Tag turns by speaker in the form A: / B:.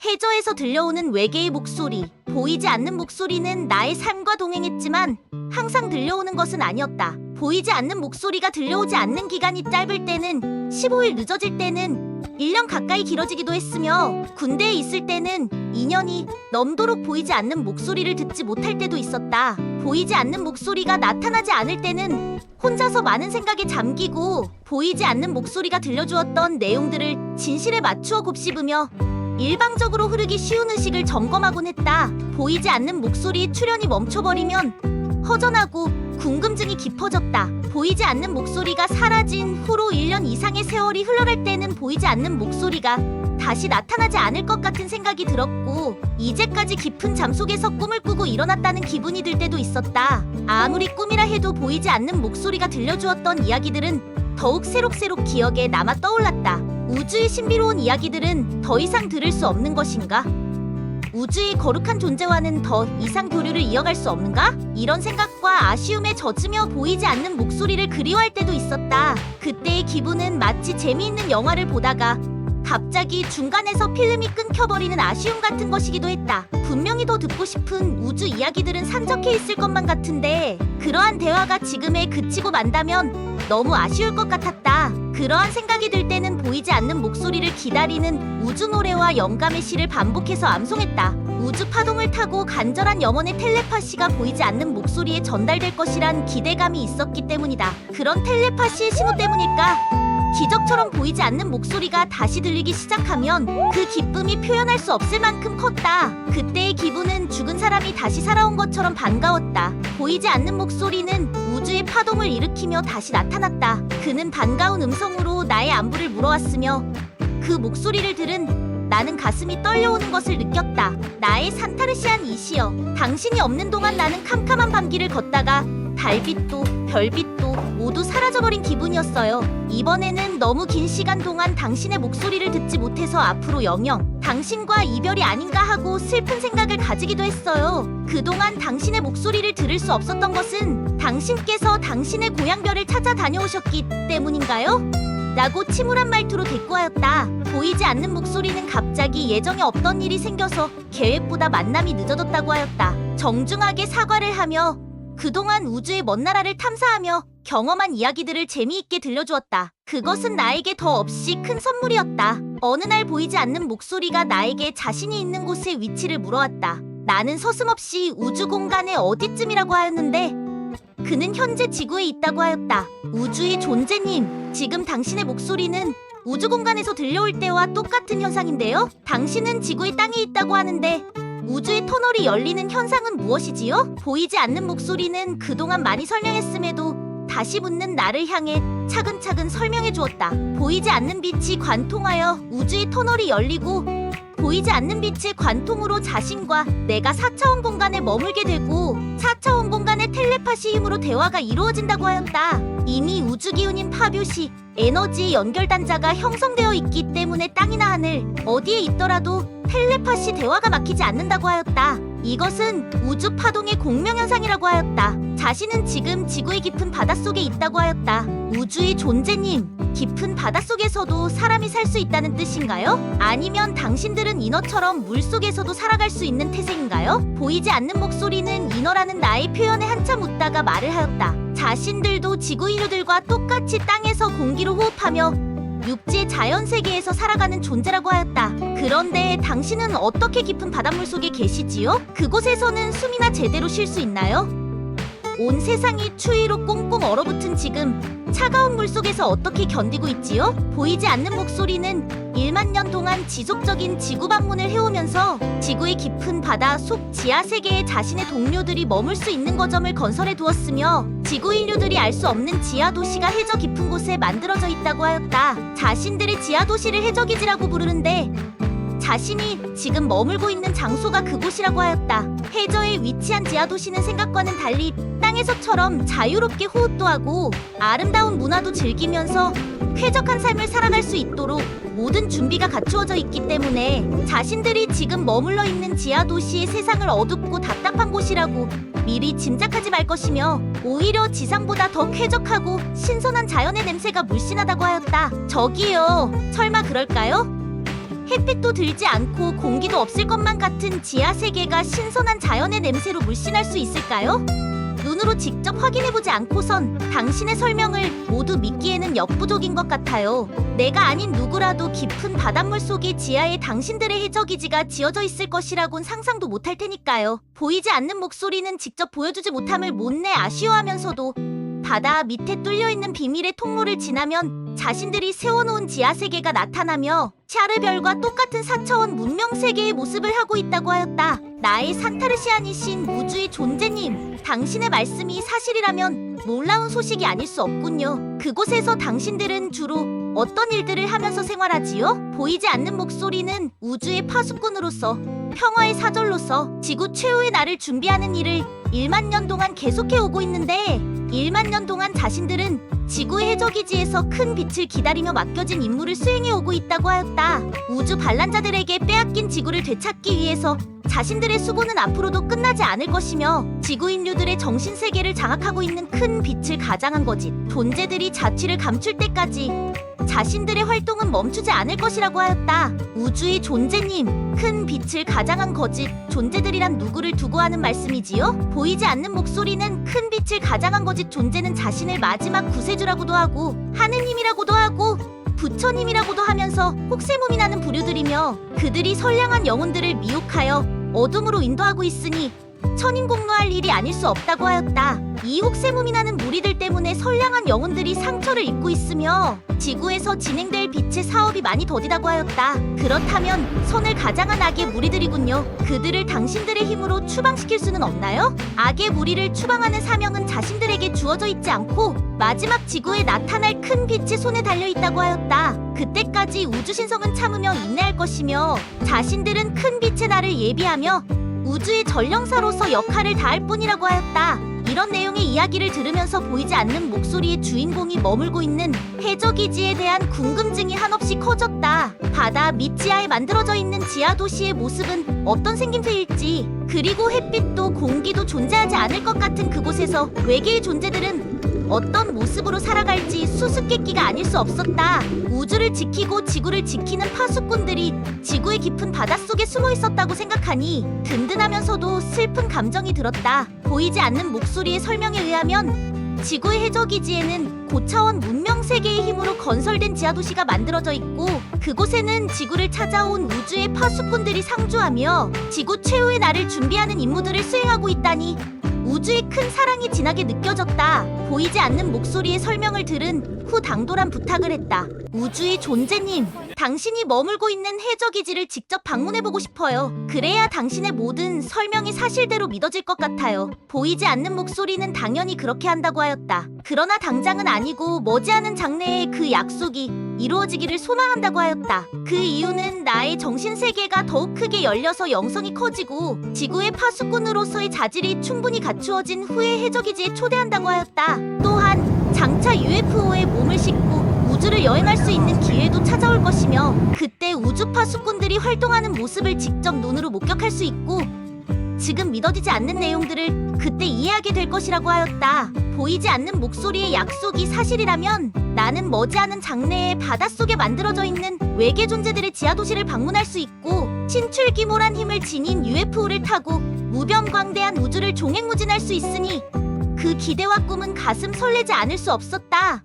A: 해저에서 들려오는 외계의 목소리. 보이지 않는 목소리는 나의 삶과 동행했지만 항상 들려오는 것은 아니었다. 보이지 않는 목소리가 들려오지 않는 기간이 짧을 때는 15일 늦어질 때는 1년 가까이 길어지기도 했으며 군대에 있을 때는 2년이 넘도록 보이지 않는 목소리를 듣지 못할 때도 있었다. 보이지 않는 목소리가 나타나지 않을 때는 혼자서 많은 생각에 잠기고 보이지 않는 목소리가 들려주었던 내용들을 진실에 맞추어 곱씹으며 일방적으로 흐르기 쉬운 의식을 점검하곤 했다. 보이지 않는 목소리의 출현이 멈춰버리면 허전하고 궁금증이 깊어졌다. 보이지 않는 목소리가 사라진 후로 1년 이상의 세월이 흘러갈 때는 보이지 않는 목소리가 다시 나타나지 않을 것 같은 생각이 들었고 이제까지 깊은 잠 속에서 꿈을 꾸고 일어났다는 기분이 들 때도 있었다. 아무리 꿈이라 해도 보이지 않는 목소리가 들려주었던 이야기들은 더욱 새록새록 기억에 남아 떠올랐다. 우주의 신비로운 이야기들은 더 이상 들을 수 없는 것인가? 우주의 거룩한 존재와는 더 이상 교류를 이어갈 수 없는가? 이런 생각과 아쉬움에 젖으며 보이지 않는 목소리를 그리워할 때도 있었다. 그때의 기분은 마치 재미있는 영화를 보다가 갑자기 중간에서 필름이 끊겨버리는 아쉬움 같은 것이기도 했다. 분명히 더 듣고 싶은 우주 이야기들은 산적해 있을 것만 같은데 그러한 대화가 지금에 그치고 만다면 너무 아쉬울 것 같았다. 그러한 생각이 들 때는 보이지 않는 목소리를 기다리는 우주 노래와 영감의 시를 반복해서 암송했다. 우주 파동을 타고 간절한 영혼의 텔레파시가 보이지 않는 목소리에 전달될 것이란 기대감이 있었기 때문이다. 그런 텔레파시의 신호 때문일까? 기적처럼 보이지 않는 목소리가 다시 들리기 시작하면 그 기쁨이 표현할 수 없을 만큼 컸다. 그때의 기분은 죽은 사람이 다시 살아온 것처럼 반가웠다. 보이지 않는 목소리는 우주의 파동을 일으키며 다시 나타났다. 그는 반가운 음성으로 나의 안부를 물어왔으며 그 목소리를 들은 나는 가슴이 떨려오는 것을 느꼈다. 나의 산타르시안 이시여, 당신이 없는 동안 나는 캄캄한 밤길을 걷다가 달빛도 별빛도 모두 사라져버린 기분이었어요. 이번에는 너무 긴 시간 동안 당신의 목소리를 듣지 못해서 앞으로 영영 당신과 이별이 아닌가 하고 슬픈 생각을 가지기도 했어요. 그동안 당신의 목소리를 들을 수 없었던 것은 당신께서 당신의 고향별을 찾아 다녀오셨기 때문인가요? 라고 침울한 말투로 대꾸하였다. 보이지 않는 목소리는 갑자기 예정에 없던 일이 생겨서 계획보다 만남이 늦어졌다고 하였다. 정중하게 사과를 하며 그동안 우주의 먼 나라를 탐사하며 경험한 이야기들을 재미있게 들려주었다. 그것은 나에게 더 없이 큰 선물이었다. 어느 날 보이지 않는 목소리가 나에게 자신이 있는 곳의 위치를 물어왔다. 나는 서슴없이 우주 공간의 어디쯤이라고 하였는데 그는 현재 지구에 있다고 하였다. 우주의 존재님, 지금 당신의 목소리는 우주 공간에서 들려올 때와 똑같은 현상인데요. 당신은 지구의 땅에 있다고 하는데 우주의 터널이 열리는 현상은 무엇이지요? 보이지 않는 목소리는 그동안 많이 설명했음에도 다시 묻는 나를 향해 차근차근 설명해 주었다. 보이지 않는 빛이 관통하여 우주의 터널이 열리고 보이지 않는 빛의 관통으로 자신과 내가 4차원 공간에 머물게 되고 4차원 공간의 텔레파시 힘으로 대화가 이루어진다고 하였다. 이미 우주 기운인 파뷰시 에너지의 연결단자가 형성되어 있기 때문에 땅이나 하늘 어디에 있더라도 텔레파시 대화가 막히지 않는다고 하였다. 이것은 우주 파동의 공명현상이라고 하였다. 자신은 지금 지구의 깊은 바닷속에 있다고 하였다. 우주의 존재님, 깊은 바닷속에서도 사람이 살 수 있다는 뜻인가요? 아니면 당신들은 인어처럼 물속에서도 살아갈 수 있는 태생인가요? 보이지 않는 목소리는 인어라는 나의 표현에 한참 웃다가 말을 하였다. 자신들도 지구 인류들과 똑같이 땅에서 공기로 호흡하며 육지의 자연세계에서 살아가는 존재라고 하였다. 그런데 당신은 어떻게 깊은 바닷물 속에 계시지요? 그곳에서는 숨이나 제대로 쉴 수 있나요? 온 세상이 추위로 꽁꽁 얼어붙은 지금 차가운 물속에서 어떻게 견디고 있지요? 보이지 않는 목소리는 1만 년 동안 지속적인 지구 방문을 해오면서 지구의 깊은 바다 속 지하세계에 자신의 동료들이 머물 수 있는 거점을 건설해 두었으며 지구 인류들이 알 수 없는 지하도시가 해저 깊은 곳에 만들어져 있다고 하였다. 자신들의 지하도시를 해저기지라고 부르는데 자신이 지금 머물고 있는 장소가 그곳이라고 하였다. 해저에 위치한 지하도시는 생각과는 달리 땅에서처럼 자유롭게 호흡도 하고 아름다운 문화도 즐기면서 쾌적한 삶을 살아갈 수 있도록 모든 준비가 갖추어져 있기 때문에 자신들이 지금 머물러 있는 지하도시의 세상을 어둡고 답답한 곳이라고 미리 짐작하지 말 것이며 오히려 지상보다 더 쾌적하고 신선한 자연의 냄새가 물씬하다고 하였다. 저기요, 설마 그럴까요? 햇빛도 들지 않고 공기도 없을 것만 같은 지하 세계가 신선한 자연의 냄새로 물씬할 수 있을까요? 눈으로 직접 확인해보지 않고선 당신의 설명을 모두 믿기에는 역부족인 것 같아요. 내가 아닌 누구라도 깊은 바닷물 속의 지하에 당신들의 해적기지가 지어져 있을 것이라곤 상상도 못할 테니까요. 보이지 않는 목소리는 직접 보여주지 못함을 못내 아쉬워하면서도 바다 밑에 뚫려있는 비밀의 통로를 지나면 자신들이 세워놓은 지하세계가 나타나며 샤르별과 똑같은 4차원 문명세계의 모습을 하고 있다고 하였다. 나의 산타르시아니신 우주의 존재님, 당신의 말씀이 사실이라면 놀라운 소식이 아닐 수 없군요. 그곳에서 당신들은 주로 어떤 일들을 하면서 생활하지요? 보이지 않는 목소리는 우주의 파수꾼으로서 평화의 사절로서 지구 최후의 날을 준비하는 일을 1만 년 동안 계속해오고 있는데 1만 년 동안 자신들은 지구의 해적기지에서 큰 빛을 기다리며 맡겨진 임무를 수행해오고 있다고 하였다. 우주 반란자들에게 빼앗긴 지구를 되찾기 위해서 자신들의 수고는 앞으로도 끝나지 않을 것이며 지구 인류들의 정신세계를 장악하고 있는 큰 빛을 가장한 거짓 존재들이 자취를 감출 때까지 자신들의 활동은 멈추지 않을 것이라고 하였다. 우주의 존재님, 큰 빛을 가장한 거짓 존재들이란 누구를 두고 하는 말씀이지요? 보이지 않는 목소리는 큰 빛을 가장한 거짓 존재는 자신을 마지막 구세주라고도 하고 하느님이라고도 하고 부처님이라고도 하면서 혹세무민하는 부류들이며 그들이 선량한 영혼들을 미혹하여 어둠으로 인도하고 있으니 천인공노할 일이 아닐 수 없다고 하였다. 이 혹세무민하는 무리들 때문에 선량한 영혼들이 상처를 입고 있으며 지구에서 진행될 빛의 사업이 많이 더디다고 하였다. 그렇다면 선을 가장한 악의 무리들이군요. 그들을 당신들의 힘으로 추방시킬 수는 없나요? 악의 무리를 추방하는 사명은 자신들에게 주어져 있지 않고 마지막 지구에 나타날 큰 빛의 손에 달려있다고 하였다. 그때까지 우주신성은 참으며 인내할 것이며 자신들은 큰 빛의 날을 예비하며 우주의 전령사로서 역할을 다할 뿐이라고 하였다. 이런 내용의 이야기를 들으면서 보이지 않는 목소리의 주인공이 머물고 있는 해적기지에 대한 궁금증이 한없이 커졌다. 바다 밑지하에 만들어져 있는 지하도시의 모습은 어떤 생김새일지, 그리고 햇빛도 공기도 존재하지 않을 것 같은 그곳에서 외계의 존재들은 어떤 모습으로 살아갈지 수수께끼가 아닐 수 없었다. 우주를 지키고 지구를 지키는 파수꾼들이 지구의 깊은 바닷속에 숨어 있었다고 생각하니 든든하면서도 슬픈 감정이 들었다. 보이지 않는 목소리의 설명에 의하면 지구의 해적기지에는 고차원 문명세계의 힘으로 건설된 지하도시가 만들어져 있고 그곳에는 지구를 찾아온 우주의 파수꾼들이 상주하며 지구 최후의 날을 준비하는 임무들을 수행하고 있다니 우주의 큰 사랑이 진하게 느껴졌다. 보이지 않는 목소리의 설명을 들은 후 당돌한 부탁을 했다. 우주의 존재님, 당신이 머물고 있는 해적기지를 직접 방문해보고 싶어요. 그래야 당신의 모든 설명이 사실대로 믿어질 것 같아요. 보이지 않는 목소리는 당연히 그렇게 한다고 하였다. 그러나 당장은 아니고 머지않은 장래에 그 약속이 이루어지기를 소망한다고 하였다. 그 이유는 나의 정신세계가 더욱 크게 열려서 영성이 커지고 지구의 파수꾼으로서의 자질이 충분히 갖추어진 후에 해적기지에 초대한다고 하였다. 또한 장차 UFO에 몸을 싣고 우주를 여행할 수 있는 기회도 찾아올 것이며 그때 우주 파수꾼들이 활동하는 모습을 직접 눈으로 목격할 수 있고 지금 믿어지지 않는 내용들을 그때 이해하게 될 것이라고 하였다. 보이지 않는 목소리의 약속이 사실이라면 나는 머지않은 장래에 바닷속에 만들어져 있는 외계 존재들의 지하도시를 방문할 수 있고 신출귀몰한 힘을 지닌 UFO를 타고 무변광대한 우주를 종횡무진할 수 있으니 그 기대와 꿈은 가슴 설레지 않을 수 없었다.